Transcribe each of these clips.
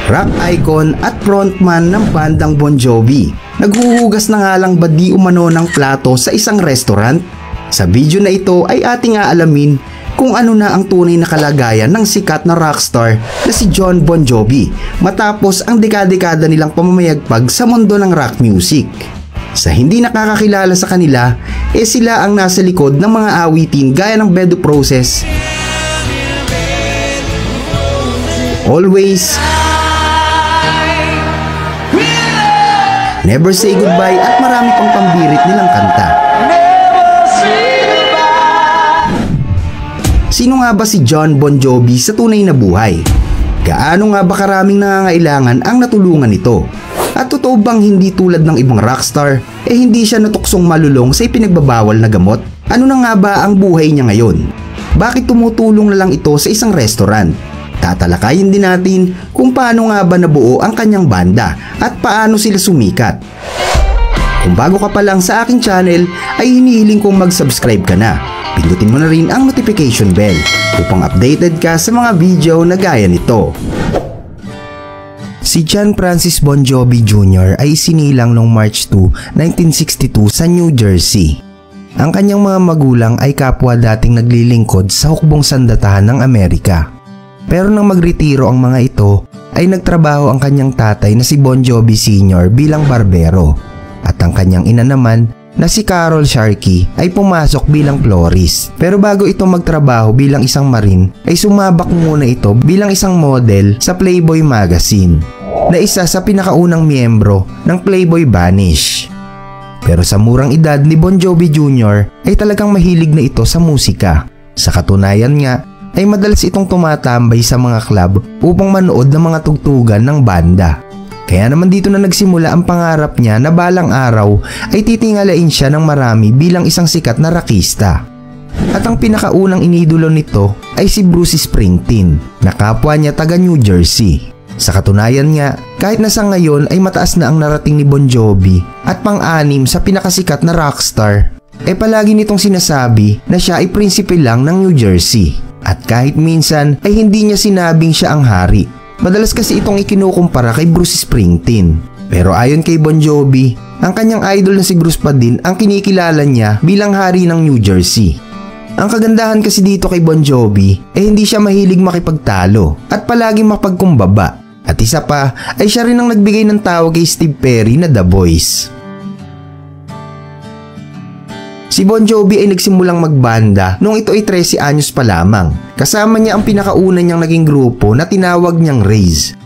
rock icon at frontman ng bandang Bon Jovi. Naghuhugas na nga lang ba di umano ng plato sa isang restaurant? Sa video na ito ay ating aalamin kung ano na ang tunay na kalagayan ng sikat na rockstar na si Jon Bon Jovi matapos ang dekada-dekada nilang pamamayagpag sa mundo ng rock music. Sa hindi nakakakilala sa kanila, sila ang nasa likod ng mga awitin gaya ng Bed of Roses, Always, Never Say Goodbye at marami pang pambirit nilang kanta. Sino nga ba si Jon Bon Jovi sa tunay na buhay? Gaano nga ba karaming nangangailangan ang natulungan nito? At totoo bang hindi tulad ng ibang rockstar, hindi siya natuksong malulong sa ipinagbabawal na gamot? Ano na nga ba ang buhay niya ngayon? Bakit tumutulong na lang ito sa isang restaurant? Tatalakayin din natin kung paano nga ba nabuo ang kanyang banda at paano sila sumikat. Kung bago ka pa lang sa aking channel ay hinihiling kong mag-subscribe ka na. Pindutin mo na rin ang notification bell upang updated ka sa mga video na gaya nito. Si John Francis Bon Jovi Jr. ay isinilang noong March 2, 1962 sa New Jersey. Ang kanyang mga magulang ay kapwa dating naglilingkod sa hukbong sandatahan ng Amerika. Pero nang magretiro ang mga ito, ay nagtrabaho ang kanyang tatay na si Bon Jovi Sr. bilang barbero. At ang kanyang ina naman na si Carol Sharkey ay pumasok bilang florist. Pero bago ito magtrabaho bilang isang marine, ay sumabak muna ito bilang isang model sa Playboy magazine, na isa sa pinakaunang miyembro ng Playboy Bunnies. Pero sa murang edad ni Bon Jovi Jr. ay talagang mahilig na ito sa musika. Sa katunayan nga, ay madalas itong tumatambay sa mga club upang manood ng mga tugtugan ng banda. Kaya naman dito na nagsimula ang pangarap niya na balang araw ay titingalain siya ng marami bilang isang sikat na rockista. At ang pinakaunang inidolo nito ay si Bruce Springsteen, na kapwa niya taga New Jersey. Sa katunayan nga, kahit na sa ngayon ay mataas na ang narating ni Bon Jovi at pang-anim sa pinakasikat na rockstar, palagi nitong sinasabi na siya ay prinsipe lang ng New Jersey. At kahit minsan ay hindi niya sinabing siya ang hari. Madalas kasi itong ikinukumpara kay Bruce Springsteen. Pero ayon kay Bon Jovi, ang kanyang idol na si Bruce pa din ang kinikilala niya bilang hari ng New Jersey. Ang kagandahan kasi dito kay Bon Jovi hindi siya mahilig makipagtalo at palaging mapagkumbaba. At isa pa ay siya rin ang nagbigay ng tawag kay Steve Perry na The Voice. Si Bon Jovi ay nagsimulang magbanda nung ito ay 13 anyos pa lamang. Kasama niya ang pinakauna niyang naging grupo na tinawag niyang Raze.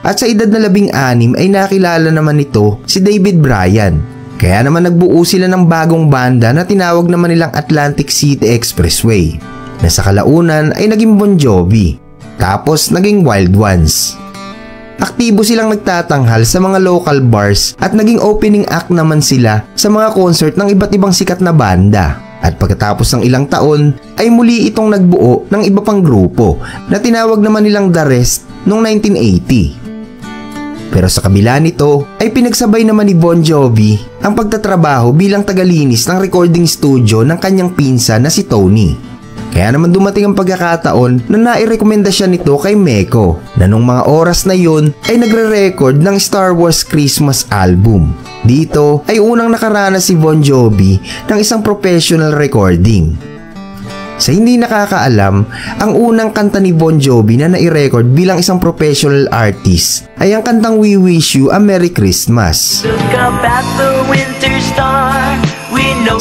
At sa edad na 16 ay nakilala naman nito si David Bryan. Kaya naman nagbuo sila ng bagong banda na tinawag naman nilang Atlantic City Expressway, na sa kalaunan ay naging Bon Jovi. Tapos naging Wild Ones. Aktibo silang nagtatanghal sa mga local bars at naging opening act naman sila sa mga concert ng iba't ibang sikat na banda. At pagkatapos ng ilang taon ay muli itong nagbuo ng iba pang grupo na tinawag naman nilang The Rest noong 1980. Pero sa kabila nito ay pinagsabay naman ni Bon Jovi ang pagtatrabaho bilang tagalinis ng recording studio ng kanyang pinsan na si Tony. Kaya naman dumating ang pagkakataon na nairekomenda siya nito kay Meco, na nung mga oras na yun ay nagre-record ng Star Wars Christmas album. Dito ay unang nakaranas si Bon Jovi ng isang professional recording. Sa hindi nakakaalam, ang unang kanta ni Bon Jovi na nai-record bilang isang professional artist ay ang kantang We Wish You a Merry Christmas. Look up at the winter star.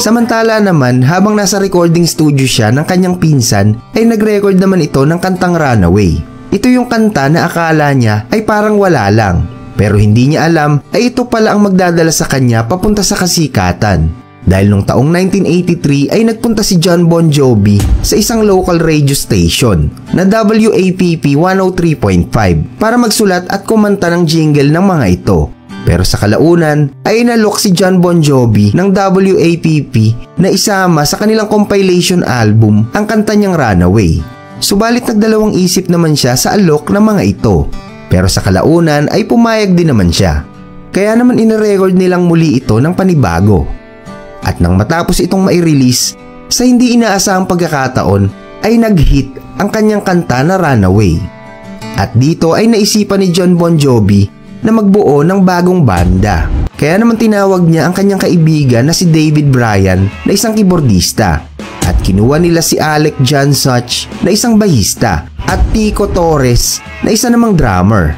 Samantala naman, habang nasa recording studio siya ng kanyang pinsan, ay nag-record naman ito ng kantang Runaway. Ito yung kanta na akala niya ay parang wala lang, pero hindi niya alam ay ito pala ang magdadala sa kanya papunta sa kasikatan. Dahil nung taong 1983 ay nagpunta si Jon Bon Jovi sa isang local radio station na WAPP 103.5 para magsulat at kumanta ng jingle ng mga ito. Pero sa kalaunan ay inalok si Jon Bon Jovi ng WAPP na isama sa kanilang compilation album ang kanta niyang Runaway. Subalit nagdalawang isip naman siya sa alok ng mga ito. Pero sa kalaunan ay pumayag din naman siya. Kaya naman inirecord nilang muli ito ng panibago. At nang matapos itong mai-release, sa hindi inaasahang pagkakataon ay nag-hit ang kanyang kanta na Runaway. At dito ay naisipan ni Jon Bon Jovi na magbuo ng bagong banda. Kaya naman tinawag niya ang kanyang kaibigan na si David Bryan na isang keyboardista. At kinuha nila si Alec John Such na isang bahista at Tico Torres na isa namang drummer.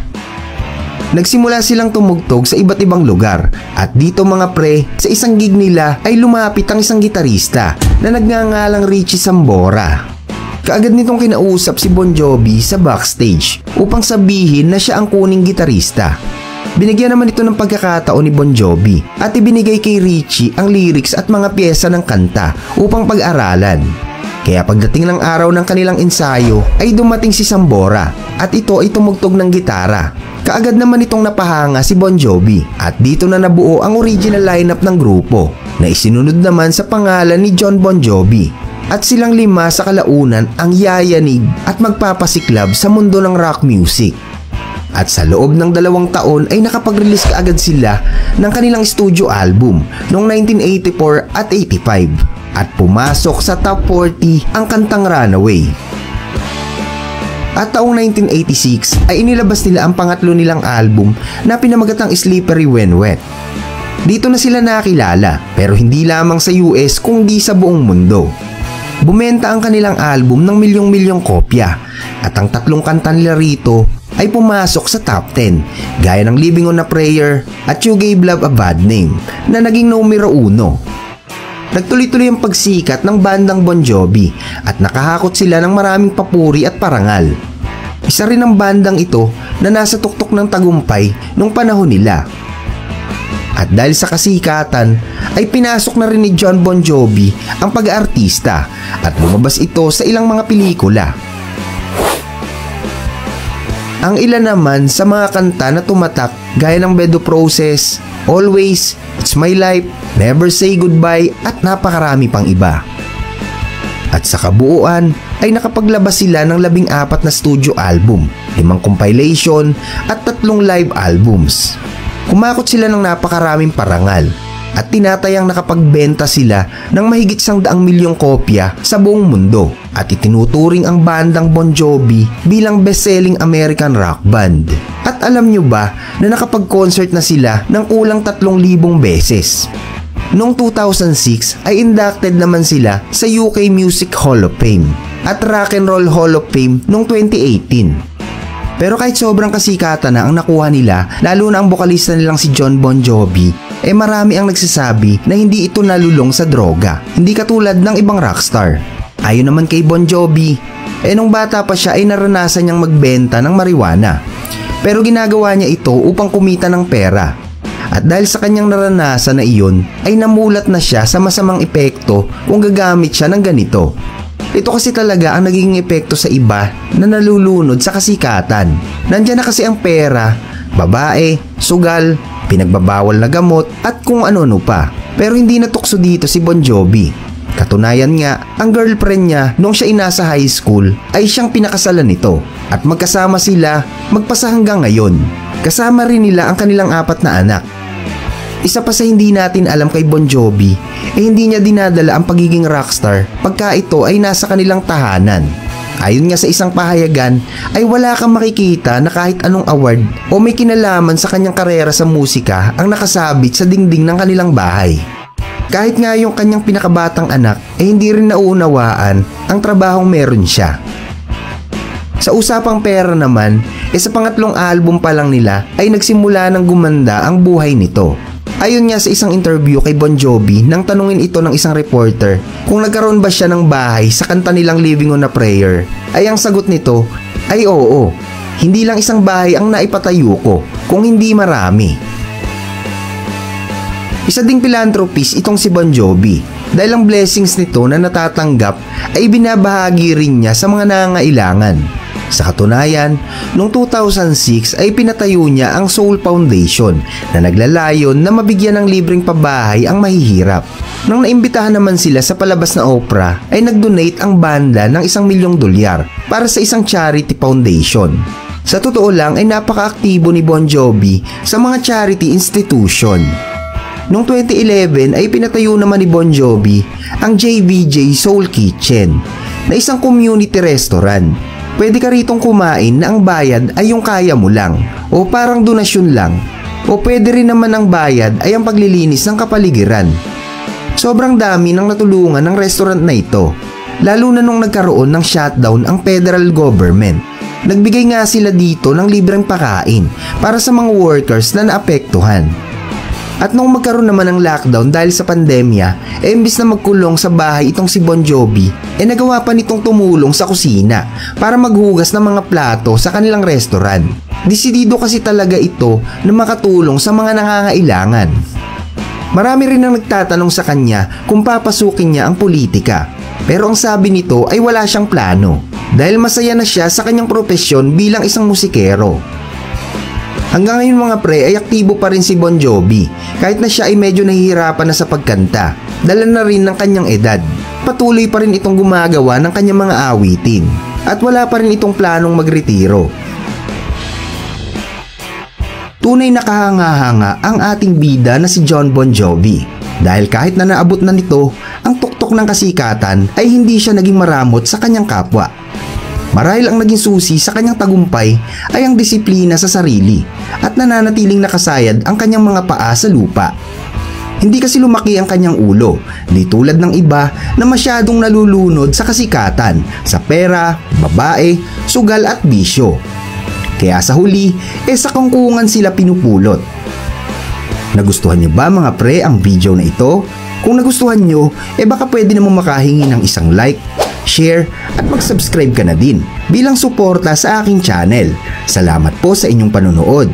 Nagsimula silang tumugtog sa iba't ibang lugar at dito mga pre, sa isang gig nila ay lumapit ang isang gitarista na nagngangalang Richie Sambora. Kaagad nitong kinausap si Bon Jovi sa backstage upang sabihin na siya ang kuning gitarista. Binigyan naman ito ng pagkakataon ni Bon Jovi at ibinigay kay Richie ang lyrics at mga pyesa ng kanta upang pag-aralan. Kaya pagdating ng araw ng kanilang ensayo ay dumating si Sambora at ito ay tumugtog ng gitara. Kaagad naman itong napahanga si Bon Jovi at dito na nabuo ang original lineup ng grupo na isinunod naman sa pangalan ni Jon Bon Jovi. At silang 5 sa kalaunan ang yayanig at magpapasiklab sa mundo ng rock music. At sa loob ng 2 taon ay nakapag-release kaagad sila ng kanilang studio album noong 1984 at 85 at pumasok sa top 40 ang kantang Runaway. At taong 1986 ay inilabas nila ang pangatlo nilang album na pinamagatang Slippery When Wet. Dito na sila nakilala pero hindi lamang sa US kundi sa buong mundo. Bumenta ang kanilang album ng milyong-milyong kopya at ang 3 kanta nila rito ay pumasok sa top 10 gaya ng Living on a Prayer at You Gave Love a Bad Name na naging numero 1. Nagtuloy-tuloy ang pagsikat ng bandang Bon Jovi at nakahakot sila ng maraming papuri at parangal. Isa rin ang bandang ito na nasa tuktok ng tagumpay nung panahon nila. At dahil sa kasikatan ay pinasok na rin ni Jon Bon Jovi ang pag-aartista at lumabas ito sa ilang mga pelikula. Ang ilan naman sa mga kanta na tumatak gaya ng Bed of Roses, Always, It's My Life, Never Say Goodbye at napakarami pang iba. At sa kabuuan ay nakapaglabas sila ng 14 na studio album, 5 compilation at 3 live albums. Kumakot sila ng napakaraming parangal at tinatayang nakapagbenta sila ng mahigit 100 milyong kopya sa buong mundo at itinuturing ang bandang Bon Jovi bilang best-selling American rock band. At alam nyo ba na nakapag-concert na sila ng kulang 3,000 beses? Noong 2006 ay inducted naman sila sa UK Music Hall of Fame at Rock and Roll Hall of Fame noong 2018. Pero kahit sobrang kasikatan na ang nakuha nila, lalo na ang bokalista nilang si Jon Bon Jovi, marami ang nagsasabi na hindi ito nalulong sa droga, hindi katulad ng ibang rockstar. Ayon naman kay Bon Jovi, nung bata pa siya ay naranasan niyang magbenta ng marijuana. Pero ginagawa niya ito upang kumita ng pera. At dahil sa kanyang naranasan na iyon, ay namulat na siya sa masamang epekto kung gagamit siya ng ganito. Ito kasi talaga ang nagiging epekto sa iba na nalulunod sa kasikatan. Nandiyan na kasi ang pera, babae, sugal, pinagbabawal na gamot at kung ano-ano pa. Pero hindi natukso dito si Bon Jovi. Katunayan nga, ang girlfriend niya nung siya inasa high school ay siyang pinakasalan nito. At magkasama sila magpasa hanggang ngayon. Kasama rin nila ang kanilang 4 na anak. Isa pa sa hindi natin alam kay Bon Jovi, hindi niya dinadala ang pagiging rockstar pagka ito ay nasa kanilang tahanan. Ayon nga sa isang pahayagan, ay wala kang makikita na kahit anong award o may kinalaman sa kanyang karera sa musika ang nakasabit sa dingding ng kanilang bahay. Kahit nga yung kanyang pinakabatang anak ay hindi rin nauunawaan ang trabahong meron siya. Sa usapang pera naman, sa pangatlong album pa lang nila ay nagsimula ng gumanda ang buhay nito. Ayon nga sa isang interview kay Bon Jovi nang tanungin ito ng isang reporter kung nagkaroon ba siya ng bahay sa kanta nilang Living on a Prayer, ay ang sagot nito ay oo. Hindi lang isang bahay ang naipatayo ko, kung hindi marami. Isa ding philanthropist itong si Bon Jovi dahil ang blessings nito na natatanggap ay binabahagi rin niya sa mga nangangailangan. Sa katunayan, noong 2006 ay pinatayo niya ang Soul Foundation na naglalayon na mabigyan ng libreng pabahay ang mahihirap. Nang naimbitahan naman sila sa palabas na opera ay nag-donate ang banda ng $1,000,000 para sa isang charity foundation. Sa totoo lang ay napaka-aktibo ni Bon Jovi sa mga charity institution. Noong 2011 ay pinatayo naman ni Bon Jovi ang JVJ Soul Kitchen na isang community restaurant Pwede ka ritong kumain na ang bayad ay yung kaya mo lang o parang donasyon lang. O pwede rin naman ang bayad ay ang paglilinis ng kapaligiran. Sobrang dami ng natulungan ng restaurant na ito, lalo na nung nagkaroon ng shutdown ang federal government. Nagbigay nga sila dito ng libreng pakain para sa mga workers na naapektuhan. At nung magkaroon naman ng lockdown dahil sa pandemya, imbis na magkulong sa bahay itong si Bon Jovi, nagawa pa nitong tumulong sa kusina para maghugas ng mga plato sa kanilang restaurant. Desidido kasi talaga ito na makatulong sa mga nangangailangan. Marami rin ang nagtatanong sa kanya kung papasukin niya ang politika. Pero ang sabi nito ay wala siyang plano dahil masaya na siya sa kanyang propesyon bilang isang musikero. Hanggang ngayon mga pre ay aktibo pa rin si Bon Jovi kahit na siya ay medyo nahihirapan na sa pagkanta. Dala na rin ng kanyang edad. Patuloy pa rin itong gumagawa ng kanyang mga awitin at wala pa rin itong planong magretiro. Tunay na kahanga-hanga ang ating bida na si Jon Bon Jovi dahil kahit na naabot na nito ang tuktok ng kasikatan ay hindi siya naging maramot sa kanyang kapwa. Marahil ang naging susi sa kanyang tagumpay ay ang disiplina sa sarili at nananatiling nakasayad ang kanyang mga paa sa lupa. Hindi kasi lumaki ang kanyang ulo, di tulad ng iba na masyadong nalulunod sa kasikatan, sa pera, babae, sugal at bisyo. Kaya sa huli, sa kangkungan sila pinupulot. Nagustuhan niyo ba mga pre ang video na ito? Kung nagustuhan niyo, baka pwede naman makahingi ng isang like, share at mag-subscribe ka na din bilang suporta sa aking channel. Salamat po sa inyong panonood.